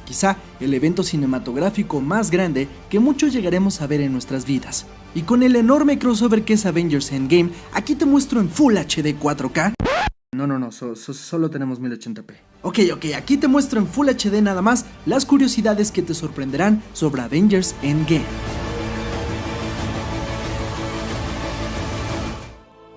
quizá el evento cinematográfico más grande que muchos llegaremos a ver en nuestras vidas. Y con el enorme crossover que es Avengers Endgame, aquí te muestro en Full HD 4K. No, solo tenemos 1080p. Ok, aquí te muestro en Full HD nada más las curiosidades que te sorprenderán sobre Avengers Endgame.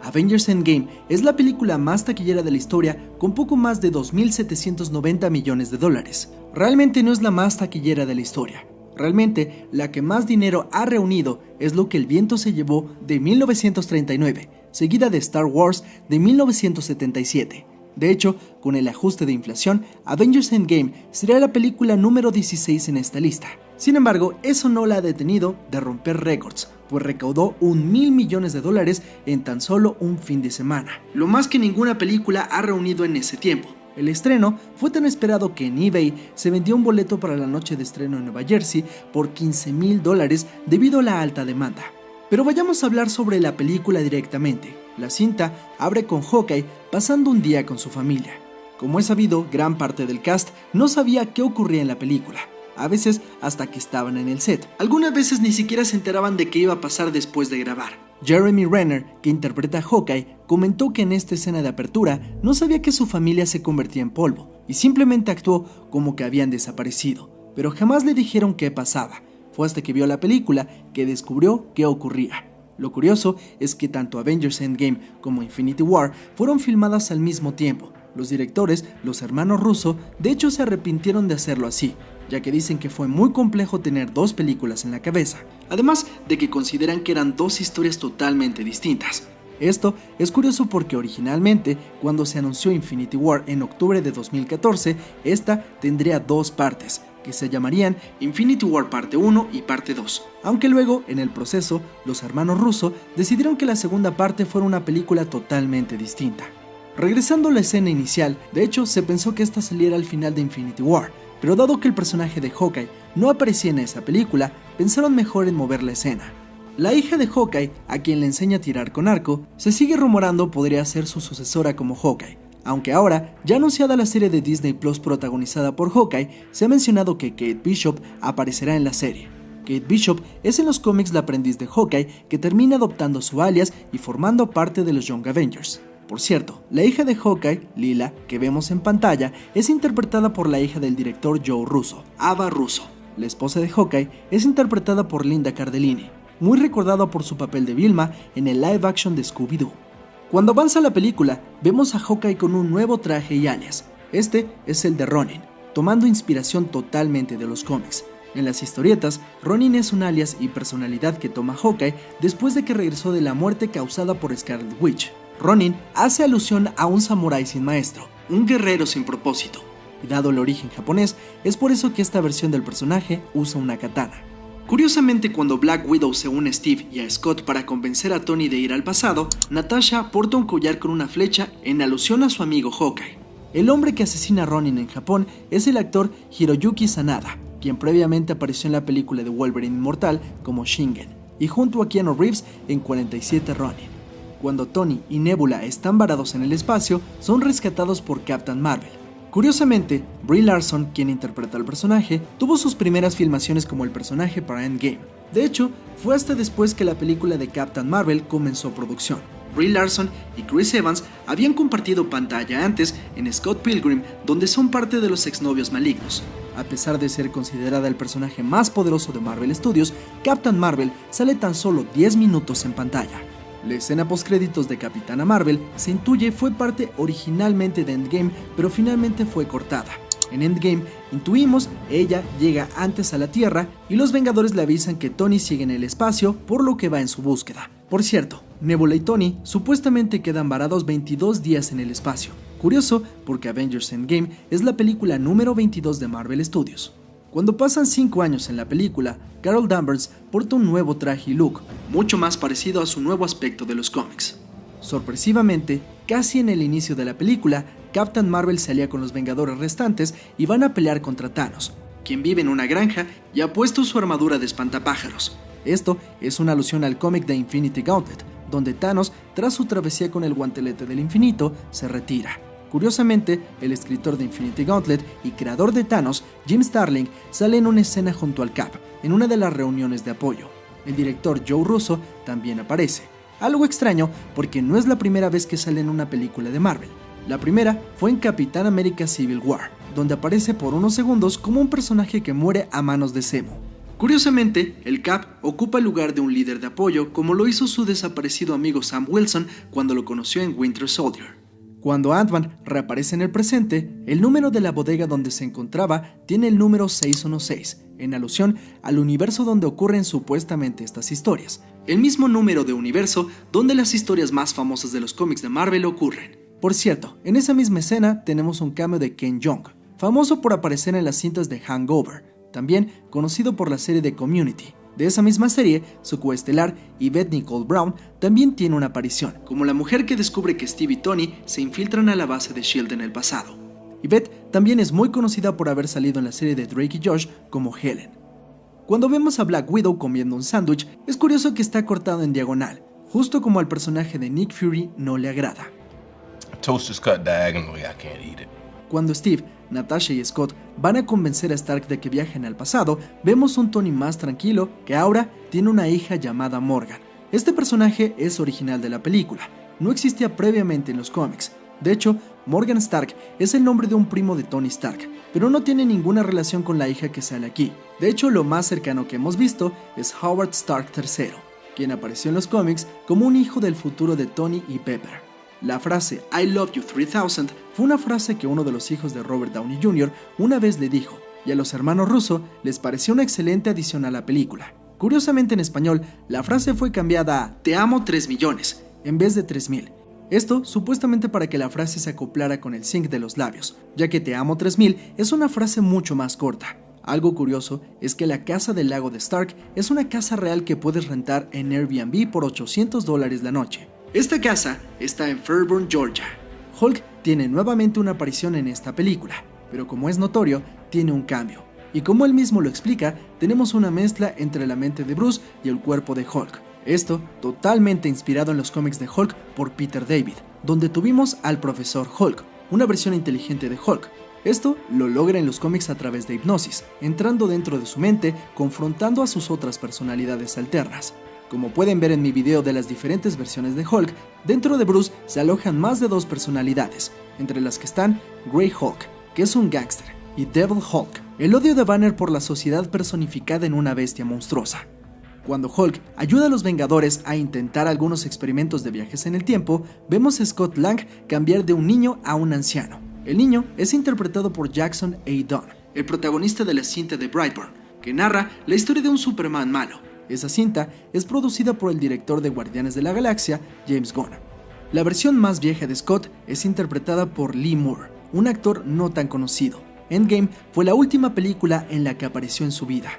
Avengers Endgame es la película más taquillera de la historia con poco más de 2.790 millones de dólares. Realmente no es la más taquillera de la historia. Realmente la que más dinero ha reunido es Lo que el viento se llevó de 1939, seguida de Star Wars de 1977. De hecho, con el ajuste de inflación, Avengers Endgame sería la película número 16 en esta lista. Sin embargo, eso no la ha detenido de romper récords, pues recaudó 1.000 millones de dólares en tan solo un fin de semana, lo más que ninguna película ha reunido en ese tiempo. El estreno fue tan esperado que en eBay se vendió un boleto para la noche de estreno en Nueva Jersey por $15,000 debido a la alta demanda. Pero vayamos a hablar sobre la película directamente. La cinta abre con Hawkeye pasando un día con su familia. Como es sabido, gran parte del cast no sabía qué ocurría en la película, a veces hasta que estaban en el set. Algunas veces ni siquiera se enteraban de qué iba a pasar después de grabar. Jeremy Renner, que interpreta a Hawkeye, comentó que en esta escena de apertura no sabía que su familia se convertía en polvo y simplemente actuó como que habían desaparecido, pero jamás le dijeron qué pasaba. Fue hasta que vio la película que descubrió qué ocurría. Lo curioso es que tanto Avengers Endgame como Infinity War fueron filmadas al mismo tiempo. Los directores, los hermanos Russo, de hecho se arrepintieron de hacerlo así, ya que dicen que fue muy complejo tener dos películas en la cabeza, además de que consideran que eran dos historias totalmente distintas. Esto es curioso porque originalmente, cuando se anunció Infinity War en octubre de 2014, esta tendría dos partes, que se llamarían Infinity War Parte 1 y Parte 2, aunque luego, en el proceso, los hermanos Russo decidieron que la segunda parte fuera una película totalmente distinta. Regresando a la escena inicial, de hecho se pensó que esta saliera al final de Infinity War, pero dado que el personaje de Hawkeye no aparecía en esa película, pensaron mejor en mover la escena. La hija de Hawkeye, a quien le enseña a tirar con arco, se sigue rumorando podría ser su sucesora como Hawkeye, aunque ahora, ya anunciada la serie de Disney Plus protagonizada por Hawkeye, se ha mencionado que Kate Bishop aparecerá en la serie. Kate Bishop es en los cómics la aprendiz de Hawkeye que termina adoptando su alias y formando parte de los Young Avengers. Por cierto, la hija de Hawkeye, Lila, que vemos en pantalla, es interpretada por la hija del director Joe Russo, Ava Russo. La esposa de Hawkeye es interpretada por Linda Cardellini, muy recordada por su papel de Vilma en el live action de Scooby-Doo. Cuando avanza la película, vemos a Hawkeye con un nuevo traje y alias. Este es el de Ronin, tomando inspiración totalmente de los cómics. En las historietas, Ronin es un alias y personalidad que toma Hawkeye después de que regresó de la muerte causada por Scarlet Witch. Ronin hace alusión a un samurái sin maestro, un guerrero sin propósito, y dado el origen japonés, es por eso que esta versión del personaje usa una katana. Curiosamente, cuando Black Widow se une a Steve y a Scott para convencer a Tony de ir al pasado, Natasha porta un collar con una flecha en alusión a su amigo Hawkeye. El hombre que asesina a Ronin en Japón es el actor Hiroyuki Sanada, quien previamente apareció en la película de Wolverine Inmortal como Shingen, y junto a Keanu Reeves en 47 Ronin. Cuando Tony y Nebula están varados en el espacio, son rescatados por Captain Marvel. Curiosamente, Brie Larson, quien interpreta al personaje, tuvo sus primeras filmaciones como el personaje para Endgame. De hecho, fue hasta después que la película de Captain Marvel comenzó producción. Brie Larson y Chris Evans habían compartido pantalla antes en Scott Pilgrim, donde son parte de los exnovios malignos. A pesar de ser considerada el personaje más poderoso de Marvel Studios, Captain Marvel sale tan solo 10 minutos en pantalla. La escena postcréditos de Capitana Marvel se intuye fue parte originalmente de Endgame, pero finalmente fue cortada. En Endgame, intuimos, ella llega antes a la Tierra y los Vengadores le avisan que Tony sigue en el espacio, por lo que va en su búsqueda. Por cierto, Nebula y Tony supuestamente quedan varados 22 días en el espacio. Curioso, porque Avengers Endgame es la película número 22 de Marvel Studios. Cuando pasan 5 años en la película, Carol Danvers porta un nuevo traje y look, mucho más parecido a su nuevo aspecto de los cómics. Sorpresivamente, casi en el inicio de la película, Captain Marvel se alía con los Vengadores restantes y van a pelear contra Thanos, quien vive en una granja y ha puesto su armadura de espantapájaros. Esto es una alusión al cómic de Infinity Gauntlet, donde Thanos, tras su travesía con el guantelete del infinito, se retira. Curiosamente, el escritor de Infinity Gauntlet y creador de Thanos, Jim Starlin, sale en una escena junto al Cap, en una de las reuniones de apoyo. El director Joe Russo también aparece. Algo extraño porque no es la primera vez que sale en una película de Marvel. La primera fue en Capitán América Civil War, donde aparece por unos segundos como un personaje que muere a manos de Zemo. Curiosamente, el Cap ocupa el lugar de un líder de apoyo, como lo hizo su desaparecido amigo Sam Wilson cuando lo conoció en Winter Soldier. Cuando Ant-Man reaparece en el presente, el número de la bodega donde se encontraba tiene el número 616, en alusión al universo donde ocurren supuestamente estas historias, el mismo número de universo donde las historias más famosas de los cómics de Marvel ocurren. Por cierto, en esa misma escena tenemos un cameo de Ken Jeong, famoso por aparecer en las cintas de Hangover, también conocido por la serie de Community. De esa misma serie, su coestelar Yvette Nicole Brown también tiene una aparición, como la mujer que descubre que Steve y Tony se infiltran a la base de S.H.I.E.L.D. en el pasado. Yvette también es muy conocida por haber salido en la serie de Drake y Josh como Helen. Cuando vemos a Black Widow comiendo un sándwich, es curioso que está cortado en diagonal, justo como al personaje de Nick Fury no le agrada. Toast is cut diagonally, I can't eat it. Cuando Steve, Natasha y Scott van a convencer a Stark de que viajen al pasado, vemos un Tony más tranquilo que ahora tiene una hija llamada Morgan. Este personaje es original de la película, no existía previamente en los cómics. De hecho, Morgan Stark es el nombre de un primo de Tony Stark, pero no tiene ninguna relación con la hija que sale aquí. De hecho, lo más cercano que hemos visto es Howard Stark III, quien apareció en los cómics como un hijo del futuro de Tony y Pepper. La frase I love you 3000 fue una frase que uno de los hijos de Robert Downey Jr. una vez le dijo, y a los hermanos Russo les pareció una excelente adición a la película. Curiosamente en español, la frase fue cambiada a Te amo 3 millones, en vez de 3000. Esto supuestamente para que la frase se acoplara con el sync de los labios, ya que Te amo 3000 es una frase mucho más corta. Algo curioso es que la casa del lago de Stark es una casa real que puedes rentar en Airbnb por $800 la noche. Esta casa está en Fairburn, Georgia. Hulk tiene nuevamente una aparición en esta película, pero como es notorio, tiene un cambio. Y como él mismo lo explica, tenemos una mezcla entre la mente de Bruce y el cuerpo de Hulk. Esto totalmente inspirado en los cómics de Hulk por Peter David, donde tuvimos al Profesor Hulk, una versión inteligente de Hulk. Esto lo logra en los cómics a través de hipnosis, entrando dentro de su mente, confrontando a sus otras personalidades alternas. Como pueden ver en mi video de las diferentes versiones de Hulk, dentro de Bruce se alojan más de 2 personalidades, entre las que están Grey Hulk, que es un gángster, y Devil Hulk, el odio de Banner por la sociedad personificada en una bestia monstruosa. Cuando Hulk ayuda a los Vengadores a intentar algunos experimentos de viajes en el tiempo, vemos a Scott Lang cambiar de un niño a un anciano. El niño es interpretado por Jackson A. Dunn, el protagonista de la cinta de Brightburn, que narra la historia de un Superman malo. Esa cinta es producida por el director de Guardianes de la Galaxia, James Gunn. La versión más vieja de Scott es interpretada por Lee Moore, un actor no tan conocido. Endgame fue la última película en la que apareció en su vida.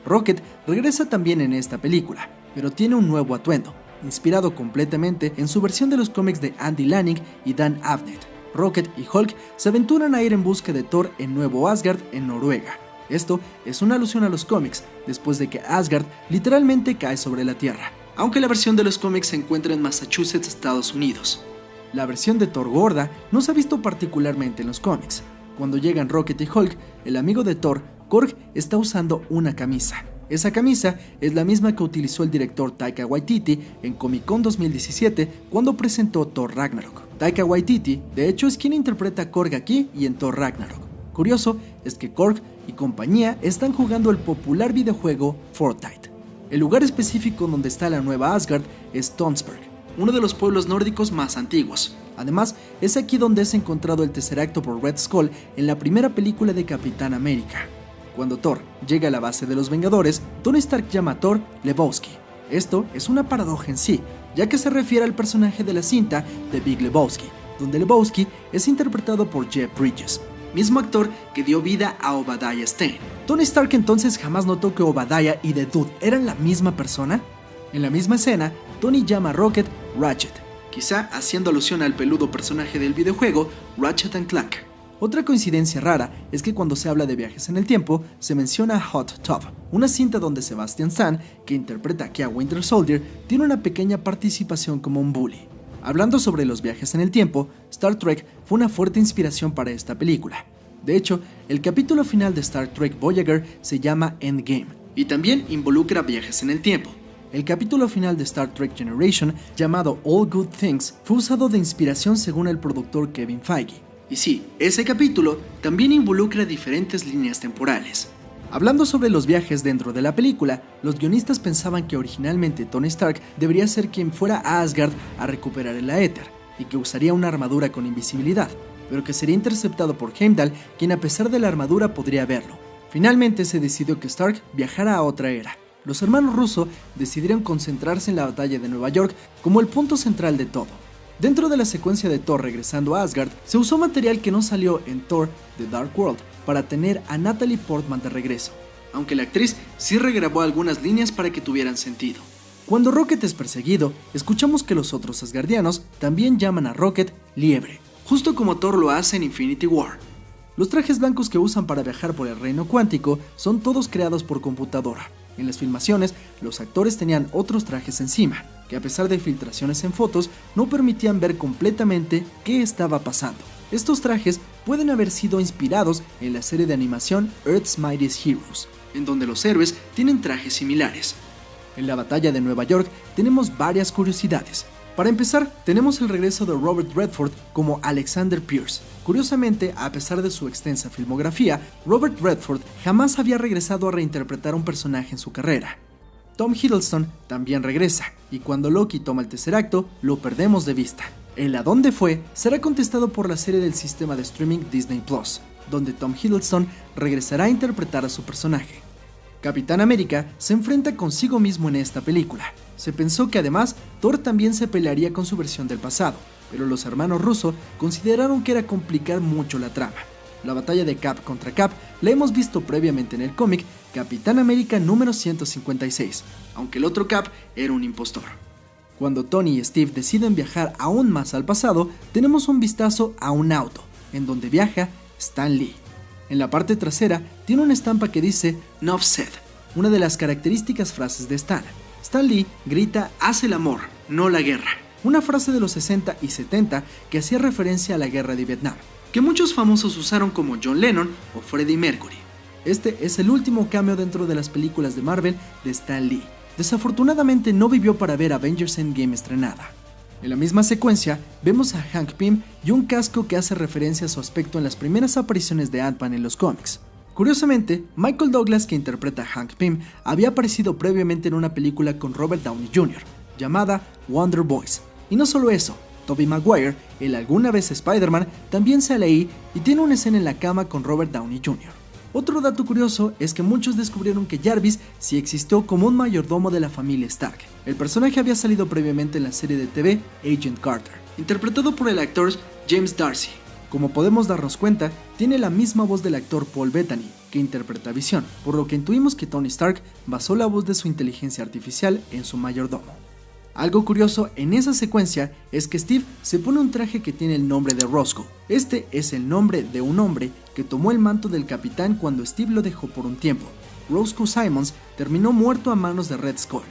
Rocket regresa también en esta película, pero tiene un nuevo atuendo, inspirado completamente en su versión de los cómics de Andy Lanning y Dan Abnett. Rocket y Hulk se aventuran a ir en busca de Thor en Nuevo Asgard, en Noruega. Esto es una alusión a los cómics, después de que Asgard literalmente cae sobre la Tierra, aunque la versión de los cómics se encuentra en Massachusetts, Estados Unidos. La versión de Thor gorda no se ha visto particularmente en los cómics. Cuando llegan Rocket y Hulk, el amigo de Thor, Korg, está usando una camisa. Esa camisa es la misma que utilizó el director Taika Waititi en Comic Con 2017 cuando presentó Thor Ragnarok. Taika Waititi, de hecho, es quien interpreta a Korg aquí y en Thor Ragnarok. Curioso es que Korg y compañía están jugando el popular videojuego Fortnite. El lugar específico donde está la nueva Asgard es Tonsberg, uno de los pueblos nórdicos más antiguos. Además, es aquí donde es encontrado el Tesseracto por Red Skull en la primera película de Capitán América. Cuando Thor llega a la base de los Vengadores, Tony Stark llama a Thor Lebowski. Esto es una paradoja en sí, ya que se refiere al personaje de la cinta de Big Lebowski, donde Lebowski es interpretado por Jeff Bridges, mismo actor que dio vida a Obadiah Stane. ¿Tony Stark entonces jamás notó que Obadiah y The Dude eran la misma persona? En la misma escena, Tony llama a Rocket Ratchet, quizá haciendo alusión al peludo personaje del videojuego Ratchet & Clank. Otra coincidencia rara es que cuando se habla de viajes en el tiempo, se menciona Hot Tub, una cinta donde Sebastian Stan, que interpreta aquí a Winter Soldier, tiene una pequeña participación como un bully. Hablando sobre los viajes en el tiempo, Star Trek fue una fuerte inspiración para esta película. De hecho, el capítulo final de Star Trek Voyager se llama Endgame, y también involucra viajes en el tiempo. El capítulo final de Star Trek Generation, llamado All Good Things, fue usado de inspiración según el productor Kevin Feige. Y sí, ese capítulo también involucra diferentes líneas temporales. Hablando sobre los viajes dentro de la película, los guionistas pensaban que originalmente Tony Stark debería ser quien fuera a Asgard a recuperar el Aether, y que usaría una armadura con invisibilidad, pero que sería interceptado por Heimdall, quien a pesar de la armadura podría verlo. Finalmente se decidió que Stark viajara a otra era. Los hermanos Russo decidieron concentrarse en la batalla de Nueva York como el punto central de todo. Dentro de la secuencia de Thor regresando a Asgard, se usó material que no salió en Thor The Dark World para tener a Natalie Portman de regreso, aunque la actriz sí regrabó algunas líneas para que tuvieran sentido. Cuando Rocket es perseguido, escuchamos que los otros asgardianos también llaman a Rocket Liebre, justo como Thor lo hace en Infinity War. Los trajes blancos que usan para viajar por el reino cuántico son todos creados por computadora. En las filmaciones, los actores tenían otros trajes encima, que a pesar de filtraciones en fotos, no permitían ver completamente qué estaba pasando. Estos trajes pueden haber sido inspirados en la serie de animación Earth's Mightiest Heroes, en donde los héroes tienen trajes similares. En la batalla de Nueva York tenemos varias curiosidades. Para empezar, tenemos el regreso de Robert Redford como Alexander Pierce. Curiosamente, a pesar de su extensa filmografía, Robert Redford jamás había regresado a reinterpretar un personaje en su carrera. Tom Hiddleston también regresa, y cuando Loki toma el tercer acto, lo perdemos de vista. El ¿a dónde fue? Será contestado por la serie del sistema de streaming Disney Plus, donde Tom Hiddleston regresará a interpretar a su personaje. Capitán América se enfrenta consigo mismo en esta película. Se pensó que además Thor también se pelearía con su versión del pasado, pero los hermanos Russo consideraron que era complicar mucho la trama. La batalla de Cap contra Cap la hemos visto previamente en el cómic Capitán América número 156, aunque el otro Cap era un impostor. Cuando Tony y Steve deciden viajar aún más al pasado, tenemos un vistazo a un auto, en donde viaja Stan Lee. En la parte trasera tiene una estampa que dice "Nuff said", una de las características frases de Stan. Stan Lee grita "haz el amor, no la guerra", una frase de los 60 y 70 que hacía referencia a la guerra de Vietnam, que muchos famosos usaron como John Lennon o Freddie Mercury. Este es el último cameo dentro de las películas de Marvel de Stan Lee. Desafortunadamente no vivió para ver Avengers Endgame estrenada. En la misma secuencia, vemos a Hank Pym y un casco que hace referencia a su aspecto en las primeras apariciones de Ant-Man en los cómics. Curiosamente, Michael Douglas, que interpreta a Hank Pym, había aparecido previamente en una película con Robert Downey Jr., llamada Wonder Boys. Y no solo eso, Tobey Maguire, el alguna vez Spider-Man, también sale ahí y tiene una escena en la cama con Robert Downey Jr. Otro dato curioso es que muchos descubrieron que Jarvis sí existió como un mayordomo de la familia Stark. El personaje había salido previamente en la serie de TV Agent Carter, interpretado por el actor James D'Arcy. Como podemos darnos cuenta, tiene la misma voz del actor Paul Bettany, que interpreta a Visión, por lo que intuimos que Tony Stark basó la voz de su inteligencia artificial en su mayordomo. Algo curioso en esa secuencia es que Steve se pone un traje que tiene el nombre de Roscoe. Este es el nombre de un hombre que tomó el manto del capitán cuando Steve lo dejó por un tiempo. Roscoe Simons terminó muerto a manos de Red Skull.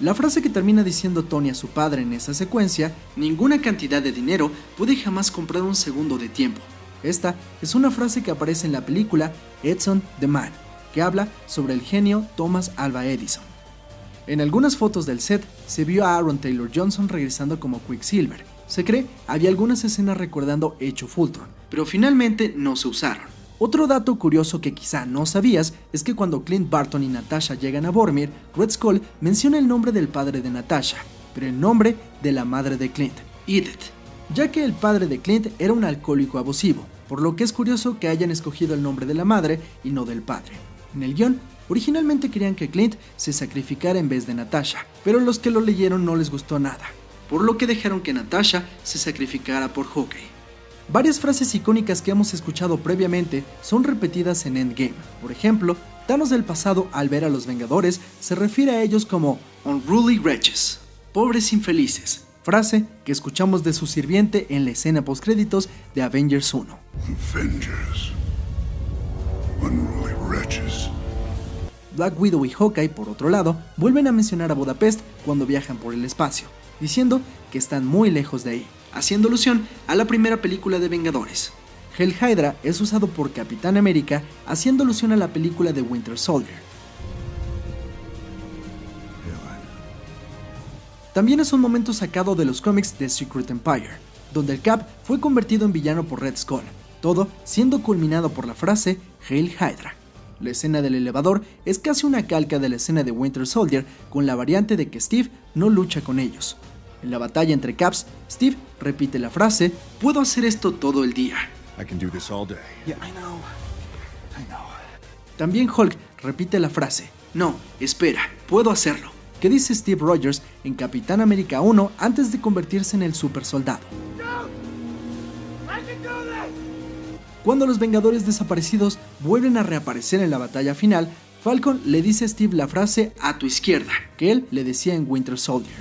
La frase que termina diciendo Tony a su padre en esa secuencia: "ninguna cantidad de dinero puede jamás comprar un segundo de tiempo". Esta es una frase que aparece en la película Edison the Man, que habla sobre el genio Thomas Alva Edison. En algunas fotos del set se vio a Aaron Taylor Johnson regresando como Quicksilver. Se cree había algunas escenas recordando Age of Ultron, pero finalmente no se usaron. Otro dato curioso que quizá no sabías es que cuando Clint Barton y Natasha llegan a Vormir, Red Skull menciona el nombre del padre de Natasha, pero el nombre de la madre de Clint, Edith, ya que el padre de Clint era un alcohólico abusivo, por lo que es curioso que hayan escogido el nombre de la madre y no del padre. En el guión, originalmente querían que Clint se sacrificara en vez de Natasha, pero los que lo leyeron no les gustó nada, por lo que dejaron que Natasha se sacrificara por Hawkeye. Varias frases icónicas que hemos escuchado previamente son repetidas en Endgame. Por ejemplo, Thanos del pasado, al ver a los Vengadores, se refiere a ellos como "unruly wretches", pobres infelices, frase que escuchamos de su sirviente en la escena postcréditos de Avengers 1. Avengers, unruly wretches. Black Widow y Hawkeye, por otro lado, vuelven a mencionar a Budapest cuando viajan por el espacio, diciendo que están muy lejos de ahí, haciendo alusión a la primera película de Vengadores. Hail Hydra es usado por Capitán América, haciendo alusión a la película de Winter Soldier. También es un momento sacado de los cómics de Secret Empire, donde el Cap fue convertido en villano por Red Skull, todo siendo culminado por la frase Hail Hydra. La escena del elevador es casi una calca de la escena de Winter Soldier, con la variante de que Steve no lucha con ellos. En la batalla entre Caps, Steve repite la frase "Puedo hacer esto todo el día". I can do this all day. Yeah, I know. También Hulk repite la frase "No, espera, puedo hacerlo", que dice Steve Rogers en Capitán América 1 antes de convertirse en el super soldado. Cuando los Vengadores desaparecidos vuelven a reaparecer en la batalla final, Falcon le dice a Steve la frase "a tu izquierda", que él le decía en Winter Soldier.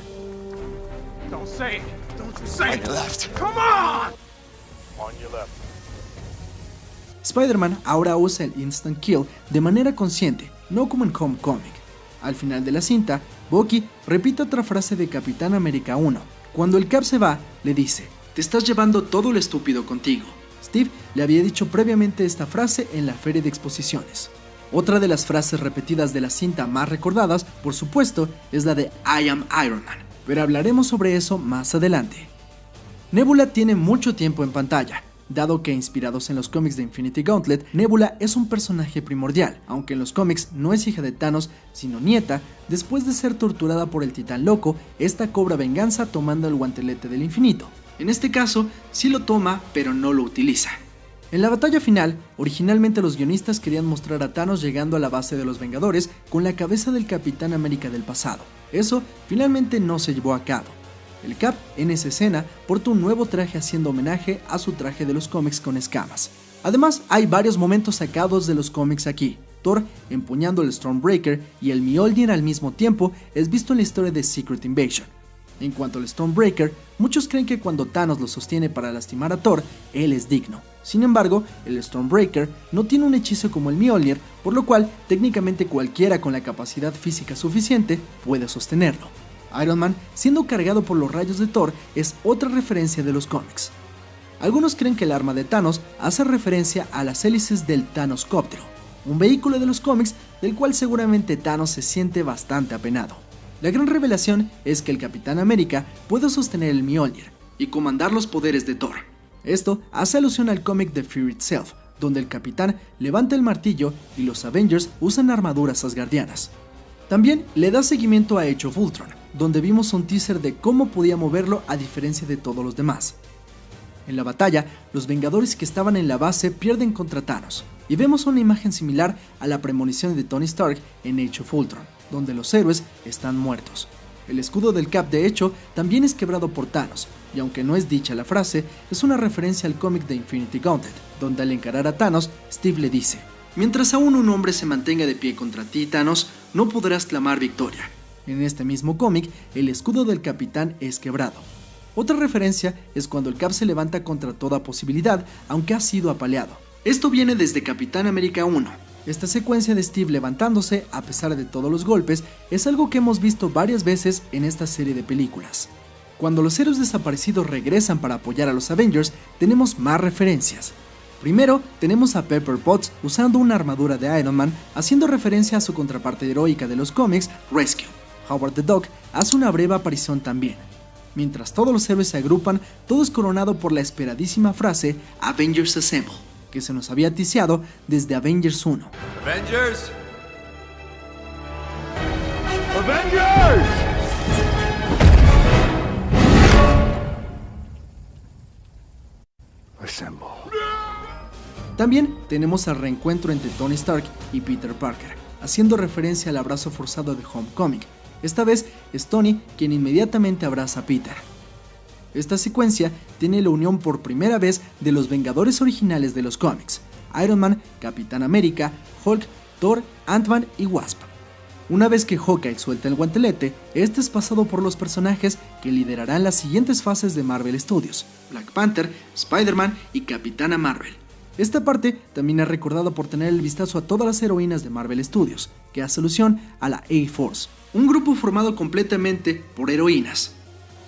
Don't say it. Don't you say it. On your left. Come on! On your left. Spider-Man ahora usa el Instant Kill de manera consciente, no como en Homecoming. Al final de la cinta, Bucky repite otra frase de Capitán América 1. Cuando el Cap se va, le dice: "Te estás llevando todo lo estúpido contigo". Steve le había dicho previamente esta frase en la feria de exposiciones. Otra de las frases repetidas de la cinta más recordadas, por supuesto, es la de "I am Iron Man", pero hablaremos sobre eso más adelante. Nebula tiene mucho tiempo en pantalla, dado que, inspirados en los cómics de Infinity Gauntlet, Nebula es un personaje primordial, aunque en los cómics no es hija de Thanos, sino nieta. Después de ser torturada por el Titán Loco, esta cobra venganza tomando el guantelete del infinito. En este caso, sí lo toma, pero no lo utiliza. En la batalla final, originalmente los guionistas querían mostrar a Thanos llegando a la base de los Vengadores con la cabeza del Capitán América del pasado. Eso finalmente no se llevó a cabo. El Cap, en esa escena, porta un nuevo traje haciendo homenaje a su traje de los cómics con escamas. Además, hay varios momentos sacados de los cómics aquí. Thor empuñando el Stormbreaker y el Mjolnir al mismo tiempo es visto en la historia de Secret Invasion. En cuanto al Stormbreaker, muchos creen que cuando Thanos lo sostiene para lastimar a Thor, él es digno. Sin embargo, el Stormbreaker no tiene un hechizo como el Mjolnir, por lo cual técnicamente cualquiera con la capacidad física suficiente puede sostenerlo. Iron Man, siendo cargado por los rayos de Thor, es otra referencia de los cómics. Algunos creen que el arma de Thanos hace referencia a las hélices del Thanoscóptero, un vehículo de los cómics del cual seguramente Thanos se siente bastante apenado. La gran revelación es que el Capitán América puede sostener el Mjolnir y comandar los poderes de Thor. Esto hace alusión al cómic The Fear Itself, donde el Capitán levanta el martillo y los Avengers usan armaduras asgardianas. También le da seguimiento a Age of Ultron, donde vimos un teaser de cómo podía moverlo a diferencia de todos los demás. En la batalla, los Vengadores que estaban en la base pierden contra Thanos, y vemos una imagen similar a la premonición de Tony Stark en Age of Ultron, donde los héroes están muertos. El escudo del Cap, de hecho, también es quebrado por Thanos, y aunque no es dicha la frase, es una referencia al cómic de Infinity Gauntlet, donde al encarar a Thanos, Steve le dice: "Mientras aún un hombre se mantenga de pie contra ti, Thanos, no podrás clamar victoria". En este mismo cómic, el escudo del Capitán es quebrado. Otra referencia es cuando el Cap se levanta contra toda posibilidad, aunque ha sido apaleado. Esto viene desde Capitán América 1. Esta secuencia de Steve levantándose a pesar de todos los golpes es algo que hemos visto varias veces en esta serie de películas. Cuando los héroes desaparecidos regresan para apoyar a los Avengers, tenemos más referencias. Primero, tenemos a Pepper Potts usando una armadura de Iron Man, haciendo referencia a su contraparte heroica de los cómics, Rescue. Howard the Duck hace una breve aparición también. Mientras todos los héroes se agrupan, todo es coronado por la esperadísima frase Avengers Assemble, que se nos había ticiado desde Avengers 1. Avengers! Avengers! Assemble. También tenemos el reencuentro entre Tony Stark y Peter Parker, haciendo referencia al abrazo forzado de Homecoming. Esta vez es Tony quien inmediatamente abraza a Peter. Esta secuencia tiene la unión por primera vez de los Vengadores originales de los cómics: Iron Man, Capitán América, Hulk, Thor, Ant-Man y Wasp. Una vez que Hawkeye suelta el guantelete, este es pasado por los personajes que liderarán las siguientes fases de Marvel Studios: Black Panther, Spider-Man y Capitana Marvel. Esta parte también es recordada por tener el vistazo a todas las heroínas de Marvel Studios, que hace alusión a la A-Force, un grupo formado completamente por heroínas.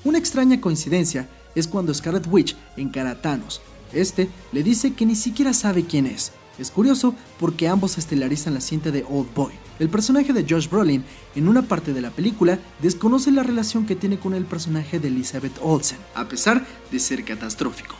Una extraña coincidencia es cuando Scarlet Witch encara a Thanos. Este le dice que ni siquiera sabe quién es. Es curioso porque ambos estelarizan la cinta de Old Boy. El personaje de Josh Brolin en una parte de la película desconoce la relación que tiene con el personaje de Elizabeth Olsen, a pesar de ser catastrófico.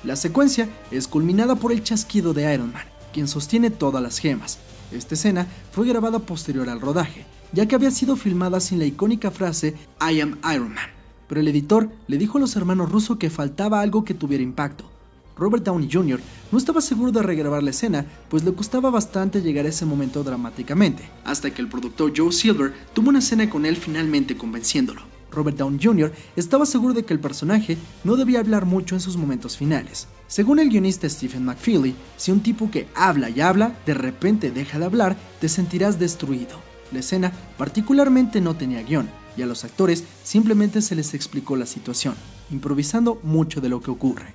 La secuencia es culminada por el chasquido de Iron Man, quien sostiene todas las gemas. Esta escena fue grabada posterior al rodaje, ya que había sido filmada sin la icónica frase I am Iron Man, pero el editor le dijo a los hermanos Russo que faltaba algo que tuviera impacto. Robert Downey Jr. no estaba seguro de regrabar la escena, pues le costaba bastante llegar a ese momento dramáticamente, hasta que el productor Joe Silver tuvo una escena con él finalmente convenciéndolo. Robert Downey Jr. estaba seguro de que el personaje no debía hablar mucho en sus momentos finales. Según el guionista Stephen McFeely, si un tipo que habla y habla de repente deja de hablar, te sentirás destruido. La escena particularmente no tenía guión, y a los actores simplemente se les explicó la situación, improvisando mucho de lo que ocurre.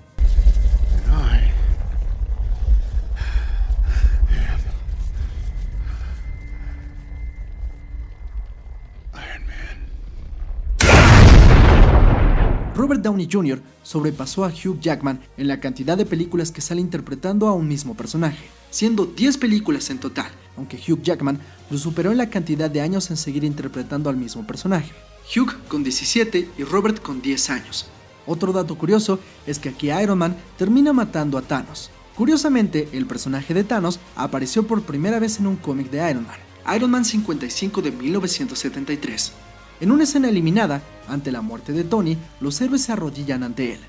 Robert Downey Jr. sobrepasó a Hugh Jackman en la cantidad de películas que sale interpretando a un mismo personaje, siendo 10 películas en total, aunque Hugh Jackman lo superó en la cantidad de años en seguir interpretando al mismo personaje. Hugh con 17 y Robert con 10 años. Otro dato curioso es que aquí Iron Man termina matando a Thanos. Curiosamente, el personaje de Thanos apareció por primera vez en un cómic de Iron Man 55 de 1973. En una escena eliminada, ante la muerte de Tony, los héroes se arrodillan ante él.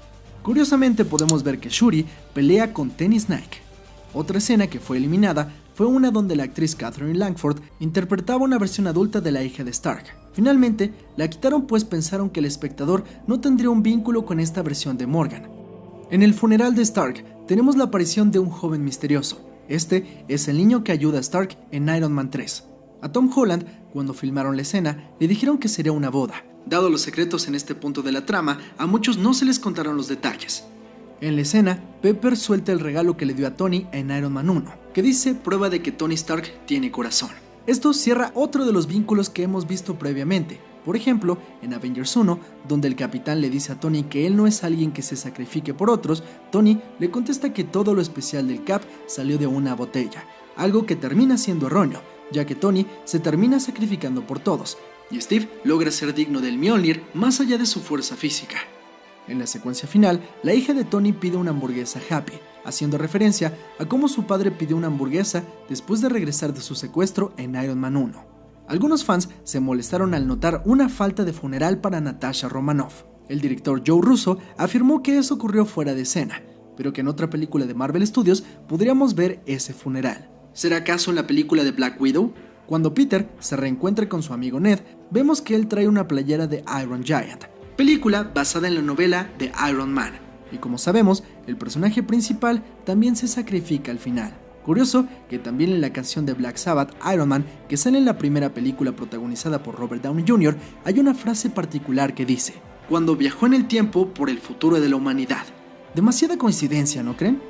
Curiosamente podemos ver que Shuri pelea con Tenny Snake. Otra escena que fue eliminada fue una donde la actriz Catherine Langford interpretaba una versión adulta de la hija de Stark. Finalmente, la quitaron pues pensaron que el espectador no tendría un vínculo con esta versión de Morgan. En el funeral de Stark tenemos la aparición de un joven misterioso. Este es el niño que ayuda a Stark en Iron Man 3. A Tom Holland, cuando filmaron la escena, le dijeron que sería una boda. Dado los secretos en este punto de la trama, a muchos no se les contaron los detalles. En la escena, Pepper suelta el regalo que le dio a Tony en Iron Man 1, que dice prueba de que Tony Stark tiene corazón. Esto cierra otro de los vínculos que hemos visto previamente. Por ejemplo, en Avengers 1, donde el capitán le dice a Tony que él no es alguien que se sacrifique por otros, Tony le contesta que todo lo especial del Cap salió de una botella, algo que termina siendo erróneo, ya que Tony se termina sacrificando por todos, y Steve logra ser digno del Mjolnir más allá de su fuerza física. En la secuencia final, la hija de Tony pide una hamburguesa Happy, haciendo referencia a cómo su padre pidió una hamburguesa después de regresar de su secuestro en Iron Man 1. Algunos fans se molestaron al notar una falta de funeral para Natasha Romanoff. El director Joe Russo afirmó que eso ocurrió fuera de escena, pero que en otra película de Marvel Studios podríamos ver ese funeral. ¿Será acaso en la película de Black Widow? Cuando Peter se reencuentra con su amigo Ned, vemos que él trae una playera de Iron Giant, película basada en la novela de Iron Man. Y como sabemos, el personaje principal también se sacrifica al final. Curioso que también en la canción de Black Sabbath, Iron Man, que sale en la primera película protagonizada por Robert Downey Jr., hay una frase particular que dice: cuando viajó en el tiempo por el futuro de la humanidad. Demasiada coincidencia, ¿no creen?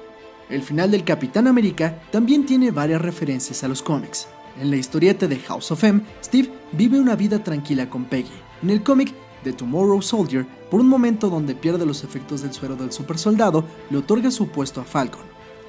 El final del Capitán América también tiene varias referencias a los cómics. En la historieta de House of M, Steve vive una vida tranquila con Peggy. En el cómic The Tomorrow Soldier, por un momento donde pierde los efectos del suero del supersoldado, le otorga su puesto a Falcon.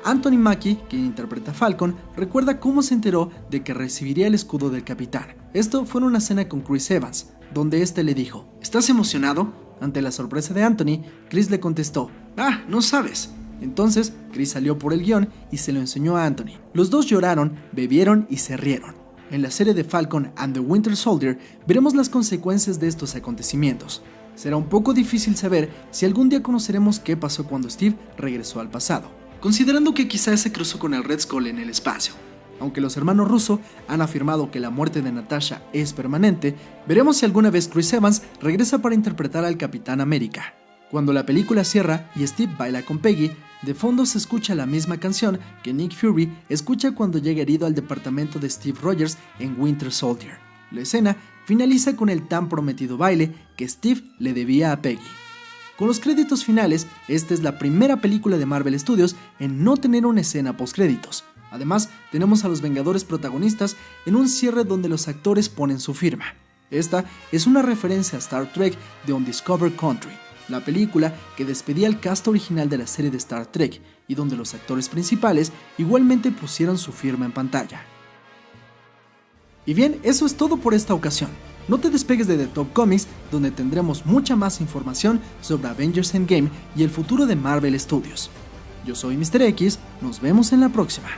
Anthony Mackie, quien interpreta a Falcon, recuerda cómo se enteró de que recibiría el escudo del capitán. Esto fue en una cena con Chris Evans, donde este le dijo: ¿estás emocionado? Ante la sorpresa de Anthony, Chris le contestó: ah, no sabes. Entonces, Chris salió por el guión y se lo enseñó a Anthony. Los dos lloraron, bebieron y se rieron. En la serie de Falcon and the Winter Soldier veremos las consecuencias de estos acontecimientos. Será un poco difícil saber si algún día conoceremos qué pasó cuando Steve regresó al pasado, considerando que quizás se cruzó con el Red Skull en el espacio. Aunque los hermanos Russo han afirmado que la muerte de Natasha es permanente, veremos si alguna vez Chris Evans regresa para interpretar al Capitán América. Cuando la película cierra y Steve baila con Peggy, de fondo se escucha la misma canción que Nick Fury escucha cuando llega herido al departamento de Steve Rogers en Winter Soldier. La escena finaliza con el tan prometido baile que Steve le debía a Peggy. Con los créditos finales, esta es la primera película de Marvel Studios en no tener una escena postcréditos. Además, tenemos a los Vengadores protagonistas en un cierre donde los actores ponen su firma. Esta es una referencia a Star Trek The Undiscovered Country, la película que despedía al cast original de la serie de Star Trek y donde los actores principales igualmente pusieron su firma en pantalla. Y bien, eso es todo por esta ocasión. No te despegues de The Top Comics, donde tendremos mucha más información sobre Avengers Endgame y el futuro de Marvel Studios. Yo soy Mr. X, nos vemos en la próxima.